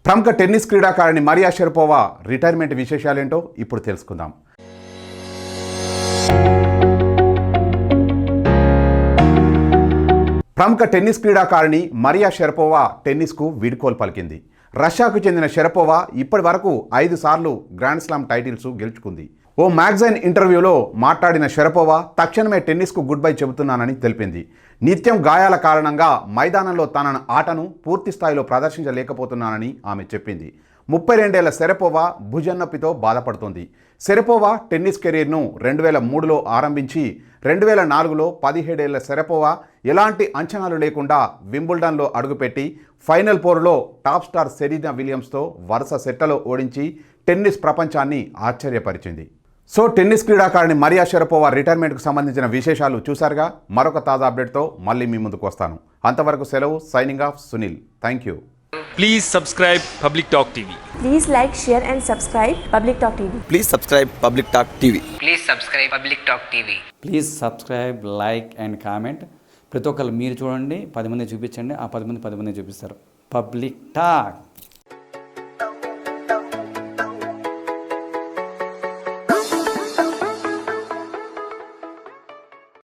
ప్రముఖ టెన్నిస్ క్రీడాకారిణి Mariya Sharapova retirement విశేషాలేంటో ఇప్పుడు తెలుసుకుందాం. ప్రముఖ టెన్నిస్ క్రీడాకారిణి మరియా షరపోవా టెన్నిస్కు వీడ్కోలు పలికింది. రష్యాకు చెందిన షరపోవా ఇప్పటి వరకు 5 సార్లు గ్రాండ్ స్లామ్ టైటిల్స్ గెలుచుకుంది. ఓ మ్యాగజైన్ ఇంటర్వ్యూలో మాట్లాడిన షరపోవా తక్షణమే టెన్నిస్కు గుడ్ బై చెబుతున్నానని తెలిపింది. నిత్యం గాయాల కారణంగా మైదానంలో తన ఆటను పూర్తి స్థాయిలో ప్రదర్శించలేకపోతున్నానని ఆమె చెప్పింది. 32 షరపోవా భుజన్నొప్పితో బాధపడుతోంది. షరపోవా టెన్నిస్ కెరీర్ను 2003లో ఆరంభించి 2004లో 17 షరపోవా ఎలాంటి అంచనాలు లేకుండా వింబుల్డన్లో అడుగుపెట్టి ఫైనల్ పోరులో టాప్ స్టార్ సెరీనా విలియమ్స్తో వరుస సెట్లలో ఓడించి టెన్నిస్ ప్రపంచాన్ని ఆశ్చర్యపరిచింది. సో టెన్నిస్ క్రీడాకారిణి మరియా షరపోవా రిటైర్మెంట్కు సంబంధించిన విశేషాలు చూశారుగా. మరొక తాజా అప్డేట్తో మళ్ళీ మీ ముందుకు వస్తాను. అంతవరకు సెలవు. Signing off Sunil. Thank you. Please subscribe Public Talk TV. Please like, share and subscribe Public Talk TV. Please subscribe Public Talk TV. Please subscribe Public Talk TV. Please subscribe, like and comment. ప్రతి ఒక్కరు మీరు చూడండి, 10 మంది చూపించండి, ఆ 10 మంది చూపిస్తారు. Public talk.